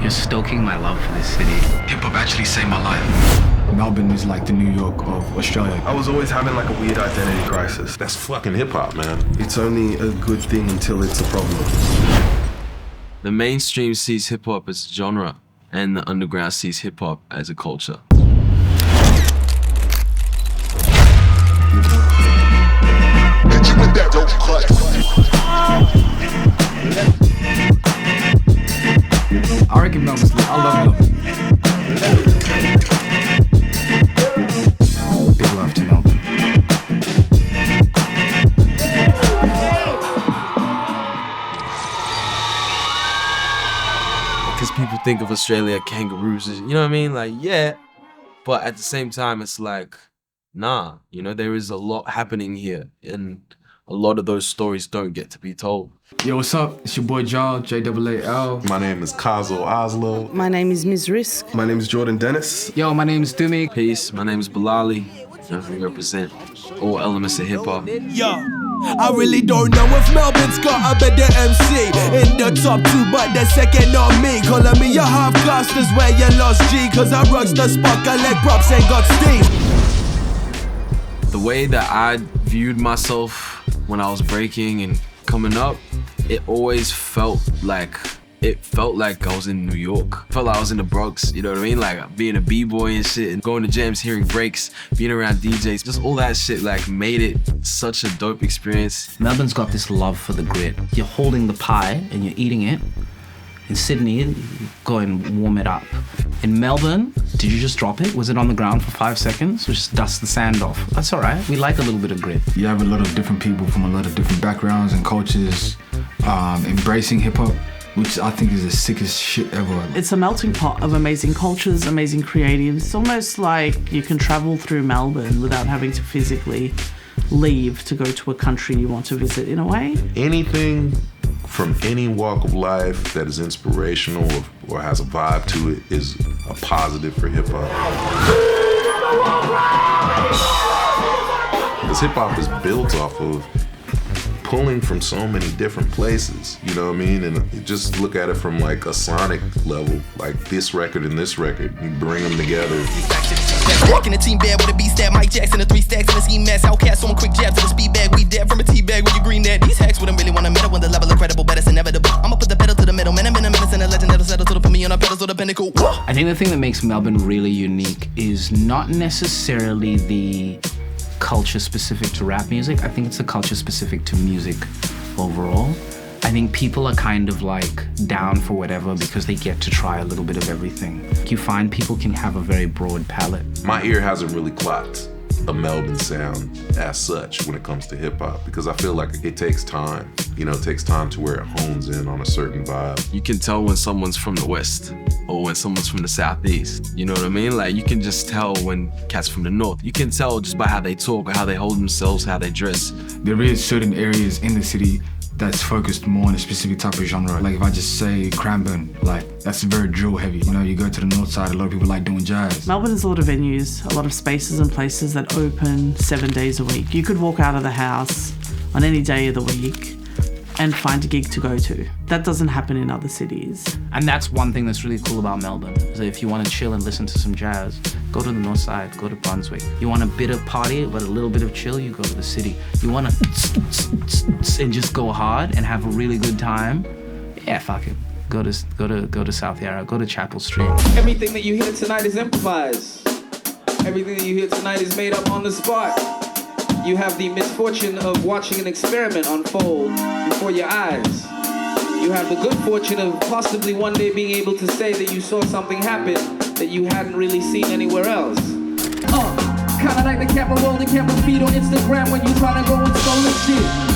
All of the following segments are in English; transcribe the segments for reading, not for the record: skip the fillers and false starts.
You're stoking my love for this city. Hip-hop actually saved my life. Melbourne is like the New York of Australia. I was always having like a weird identity crisis. That's fucking hip-hop, man. It's only a good thing until it's a problem. The mainstream sees hip-hop as a genre, and the underground sees hip-hop as a culture. I reckon Melbourne's lit. I love Melbourne. Big love to Melbourne. Because people think of Australia kangaroos, you know what I mean? Like, yeah, but at the same time, it's like, nah, you know, there is a lot happening here, and a lot of those stories don't get to be told. Yo, what's up? It's your boy Jaal, Jaal. My name is Cazeaux O.S.L.O. My name is MzRizk. My name is Jordan Dennis. Yo, my name is Tumi. Peace, my name is Bilalli, and we represent all elements of hip-hop. Yo, I really don't know if Melbourne's got a better MC in the top two, but they're second on me. Calling me a half-caste is where you lost G, cause I rush the spot, collect props and got steam. The way that I viewed myself when I was breaking and coming up, it always felt like I was in New York. Felt like I was in the Bronx, you know what I mean? Like being a b-boy and shit, and going to jams, hearing breaks, being around DJs, just all that shit like made it such a dope experience. Melbourne's got this love for the grit. You're holding the pie and you're eating it. In Sydney, you go and warm it up. In Melbourne, did you just drop it? Was it on the ground for 5 seconds? Just dust the sand off. That's all right. We like a little bit of grit. You have a lot of different people from a lot of different backgrounds and cultures embracing hip-hop, which I think is the sickest shit ever. It's a melting pot of amazing cultures, amazing creatives. It's almost like you can travel through Melbourne without having to physically leave to go to a country you want to visit in a way. Anything from any walk of life that is inspirational or has a vibe to it is a positive for hip-hop. Because hip-hop is built off of pulling from so many different places, you know what I mean? And just look at it from like a sonic level, like this record and this record, you bring them together. Back in the team bed with a B-stat, Mike Jackson, the 3 stacks in the E.S.E.S.E, Half-Caste, someone quick jab to the speed bag, we dead from a T-bag with your green net. These hacks wouldn't really want to meddle when the level of credible, but it's inevitable. I'ma put the pedal to the middle, man, I'm in a menace and a legend that'll settle to the put me on a pedal to the pinnacle. I think the thing that makes Melbourne really unique is not necessarily the culture specific to rap music. I think it's the culture specific to music overall. I think people are kind of like down for whatever because they get to try a little bit of everything. You find people can have a very broad palette. My ear hasn't really clocked a Melbourne sound as such when it comes to hip hop because I feel like it takes time. You know, it takes time to where it hones in on a certain vibe. You can tell when someone's from the West or when someone's from the Southeast. You know what I mean? Like you can just tell when cats from the North. You can tell just by how they talk or how they hold themselves, how they dress. There is certain areas in the city that's focused more on a specific type of genre. Like if I just say Cranbourne, like that's very drill heavy. You know, you go to the north side, a lot of people like doing jazz. Melbourne has a lot of venues, a lot of spaces and places that open 7 days a week. You could walk out of the house on any day of the week and find a gig to go to. That doesn't happen in other cities. And that's one thing that's really cool about Melbourne, is that if you want to chill and listen to some jazz, go to the north side, go to Brunswick. You want a bit of party, but a little bit of chill, you go to the city. You want to and just go hard and have a really good time, yeah, fuck it. Go to South Yarra, go to Chapel Street. Everything that you hear tonight is improvised. Everything that you hear tonight is made up on the spot. You have the misfortune of watching an experiment unfold before your eyes. You have the good fortune of possibly one day being able to say that you saw something happen that you hadn't really seen anywhere else. Kinda like the camera roll, the camera feed on Instagram when you tryna go and stolen shit.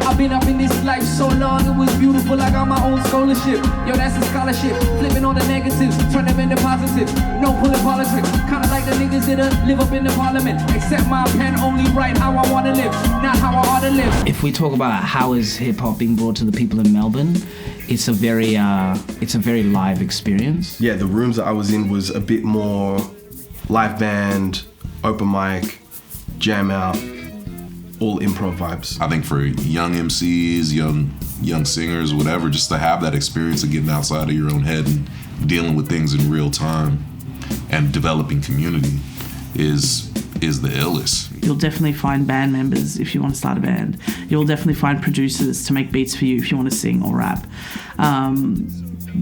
I've been up in this life so long, it was beautiful, I got my own scholarship. Yo, that's a scholarship, flipping all the negatives, turn them into positives. No pulling politics, kinda like the niggas that live up in the parliament. Except my pen only write how I wanna live, not how I ought to live. If we talk about how is hip-hop being brought to the people in Melbourne, it's a very live experience. Yeah, the rooms that I was in was a bit more live band, open mic, jam out, all improv vibes. I think for young MCs, young singers, whatever, just to have that experience of getting outside of your own head and dealing with things in real time and developing community is the illest. You'll definitely find band members if you want to start a band. You'll definitely find producers to make beats for you if you want to sing or rap.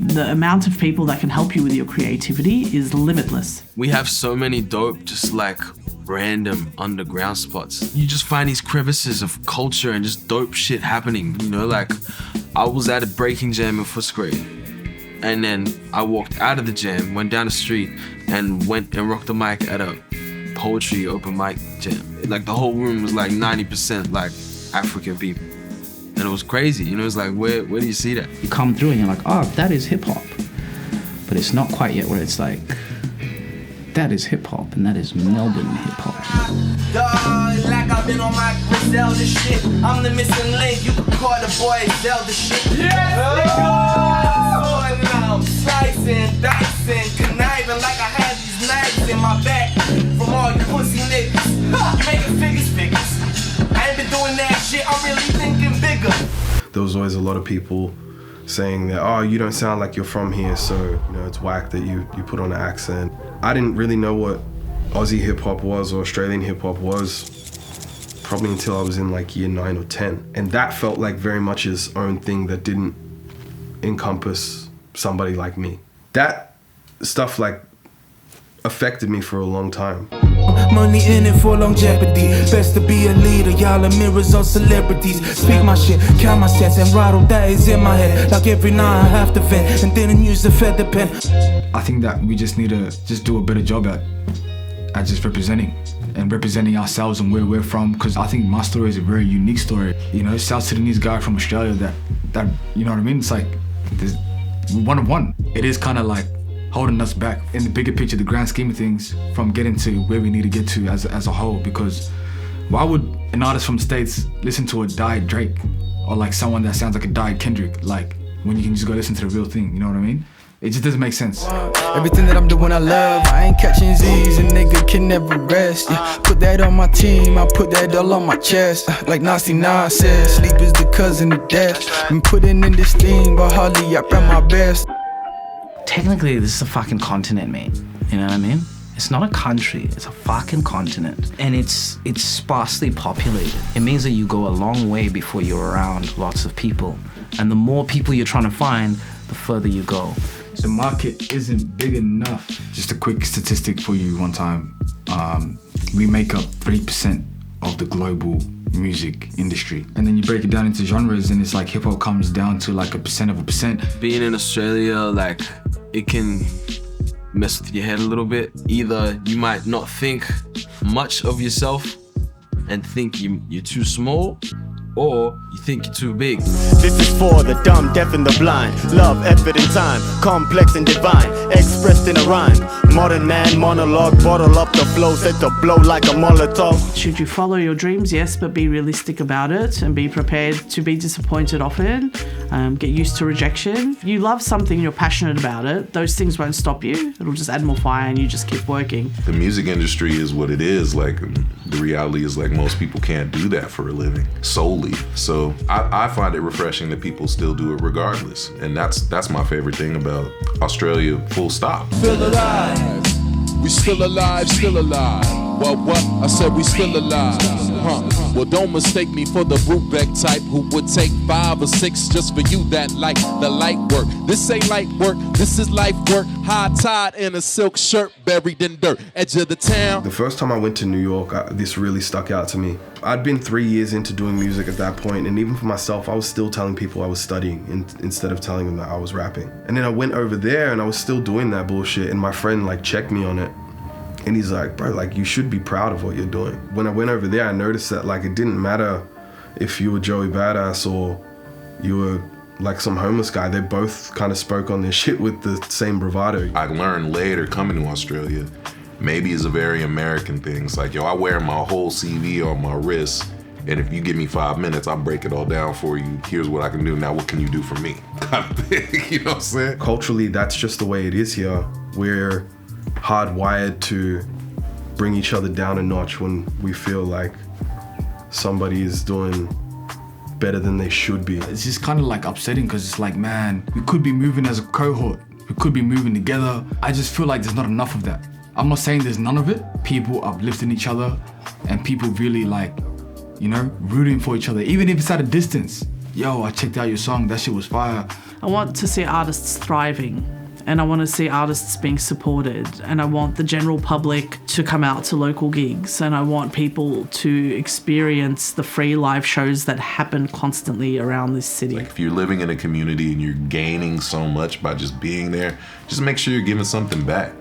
The amount of people that can help you with your creativity is limitless. We have so many dope, just like random underground spots. You just find these crevices of culture and just dope shit happening. You know, like I was at a breaking jam in first grade, and then I walked out of the jam, went down the street, and went and rocked the mic at a poetry open mic jam. Like the whole room was like 90% like African people. And it was crazy, you know, it's like, where do you see that? You come through and you're like, oh, that is hip hop. But it's not quite yet where it's like, that is hip hop and that is Melbourne hip hop. Dog, like I've been on my Zelda shit. I'm the missing link, you can call the boy Zelda shit. Yes, I'm slicing, dicing, conniving like I had these knives in my back from all you pussy niggas. You making figures. I ain't been doing that shit, I'm really thinking bigger. There was always a lot of people saying that, oh, you don't sound like you're from here, so you know it's whack that you put on an accent. I didn't really know what Aussie hip hop was or Australian hip hop was probably until I was in like year 9 or 10. And that felt like very much its own thing that didn't encompass somebody like me. That stuff like affected me for a long time. Money in it for longevity. Best to be a leader, y'all are mirrors of celebrities. Speak my shit, count my cents, and rattle that is in my head. Like every night I have to vent, and then use the feather pen. I think that we just need to just do a better job at just representing ourselves and where we're from, because I think my story is a very unique story. You know, South Sudanese guy from Australia that you know what I mean? It's like, there's one of one. It is kind of like holding us back in the bigger picture, the grand scheme of things, from getting to where we need to get to as a whole. Because why would an artist from the States listen to a died Drake or like someone that sounds like a died Kendrick, like when you can just go listen to the real thing, you know what I mean? It just doesn't make sense. Everything that I'm doing I love, I ain't catching Z's, a nigga can never rest. Yeah, put that on my team, I put that all on my chest. Like Nasty Nas says, sleep is the cousin of death. Been putting in this thing, but hardly I rap my best. Technically, this is a fucking continent, mate. You know what I mean? It's not a country, it's a fucking continent. And it's sparsely populated. It means that you go a long way before you're around lots of people. And the more people you're trying to find, the further you go. The market isn't big enough. Just a quick statistic for you one time. We make up 3% of the global music industry. And then you break it down into genres and it's like hip hop comes down to like 1% of 1%. Being in Australia, like, it can mess with your head a little bit. Either you might not think much of yourself and think you're too small, or you think you're too big. This is for the dumb, deaf and the blind. Love, effort and time, complex and divine, expressed in a rhyme. Modern man monologue, bottle up the flow, set to blow like a Molotov. Should you follow your dreams? Yes, but be realistic about it and be prepared to be disappointed often. Get used to rejection. If you love something, you're passionate about it, those things won't stop you. It'll just add more fire and you just keep working. The music industry is what it is. Like, the reality is like most people can't do that for a living solely. So I find it refreshing that people still do it regardless. And that's my favorite thing about Australia, full stop. Still alive. We still alive, still alive. What? I said we still alive. Well, don't mistake me for the Brubeck type who would take 5 or 6 just for you that like the light work. This ain't light work, this is life work. High tide in a silk shirt buried in dirt. Edge of the town. The first time I went to New York, this really stuck out to me. I'd been 3 years into doing music at that point, and even for myself, I was still telling people I was studying instead of telling them that I was rapping. And then I went over there and I was still doing that bullshit, and my friend like checked me on it. And he's like, bro, like you should be proud of what you're doing. When I went over there, I noticed that like it didn't matter if you were Joey Badass or you were like some homeless guy. They both kind of spoke on their shit with the same bravado. I learned later coming to Australia, maybe it's a very American thing. It's like, yo, I wear my whole CV on my wrist, and if you give me 5 minutes, I'll break it all down for you. Here's what I can do. Now what can you do for me? Kind of thing, you know what I'm saying? Culturally, that's just the way it is here. We're hardwired to bring each other down a notch when we feel like somebody is doing better than they should be. It's just kind of like upsetting because it's like, man, we could be moving as a cohort. We could be moving together. I just feel like there's not enough of that. I'm not saying there's none of it. People uplifting each other and people really like, you know, rooting for each other, even if it's at a distance. Yo, I checked out your song, that shit was fire. I want to see artists thriving, and I want to see artists being supported, and I want the general public to come out to local gigs, and I want people to experience the free live shows that happen constantly around this city. Like if you're living in a community and you're gaining so much by just being there, just make sure you're giving something back.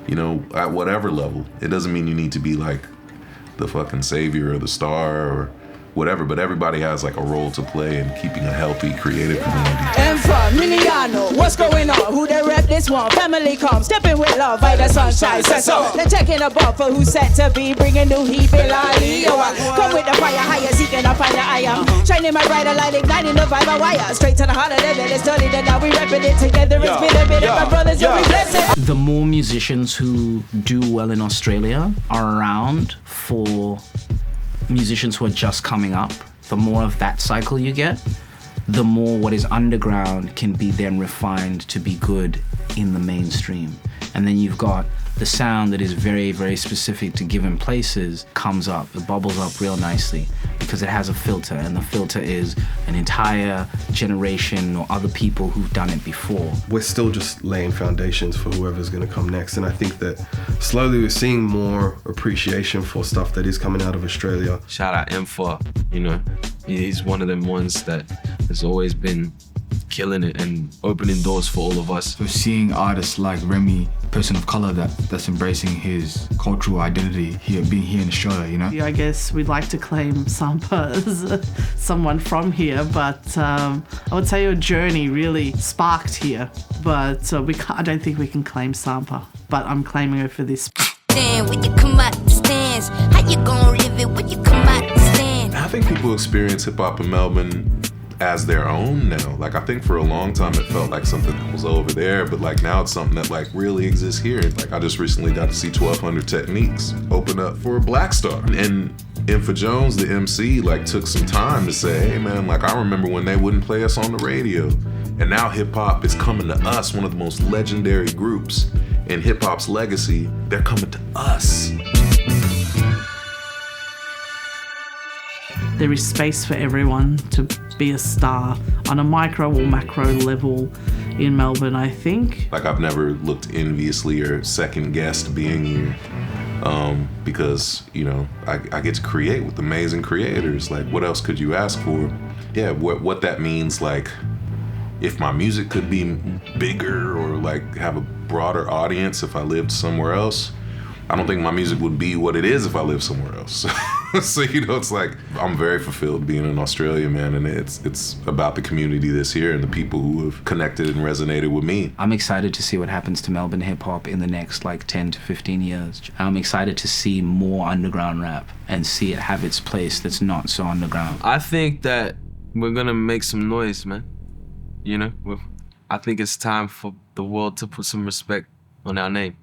You know, at whatever level. It doesn't mean you need to be like the fucking savior or the star or whatever, but everybody has like a role to play in keeping a healthy, creative community. And from Miliano, what's going on? Who they rep this one? Family come, stepping with love, by the sunshine, says so. They're checking a bump for who's set to be, bringing new heat, Bilalli. Come with the fire higher, seeking up fire I am. Shining my brighter light, igniting the vibe of wire. Straight to the heart of the bed, it's studied and now we repping it together. It's been a bit of my brothers, you'll be blessed. The more musicians who do well in Australia are around for musicians who are just coming up, the more of that cycle you get, the more what is underground can be then refined to be good in the mainstream. And then you've got the sound that is very, very specific to given places comes up, it bubbles up real nicely because it has a filter, and the filter is an entire generation or other people who've done it before. We're still just laying foundations for whoever's gonna come next, and I think that slowly we're seeing more appreciation for stuff that is coming out of Australia. Shout out M4, you know, he's one of them ones that has always been killing it and opening doors for all of us. So seeing artists like Remy, person of color that's embracing his cultural identity here, being here in Australia, you know? Yeah, I guess we'd like to claim Sampa as someone from here, but I would say your journey really sparked here, but I don't think we can claim Sampa, but I'm claiming her for this. When you come out the stands, how you gonna live it when you come out the stands? I think people experience hip-hop in Melbourne as their own now. Like I think for a long time it felt like something that was over there, but like now it's something that like really exists here. Like I just recently got to see 1200 Techniques open up for a Black Star. And Infa Jones, the MC, like took some time to say, hey man, like I remember when they wouldn't play us on the radio. And now hip hop is coming to us, one of the most legendary groups in hip hop's legacy. They're coming to us. There is space for everyone to be a star on a micro or macro level in Melbourne, I think. Like I've never looked enviously or second guessed being here because, you know, I get to create with amazing creators. Like what else could you ask for? Yeah, what that means, like if my music could be bigger or like have a broader audience if I lived somewhere else, I don't think my music would be what it is if I lived somewhere else. So, you know, it's like, I'm very fulfilled being in Australia, man, and it's about the community that's here and the people who have connected and resonated with me. I'm excited to see what happens to Melbourne hip-hop in the next, like, 10 to 15 years. I'm excited to see more underground rap and see it have its place that's not so underground. I think that we're gonna make some noise, man. You know, I think it's time for the world to put some respect on our name.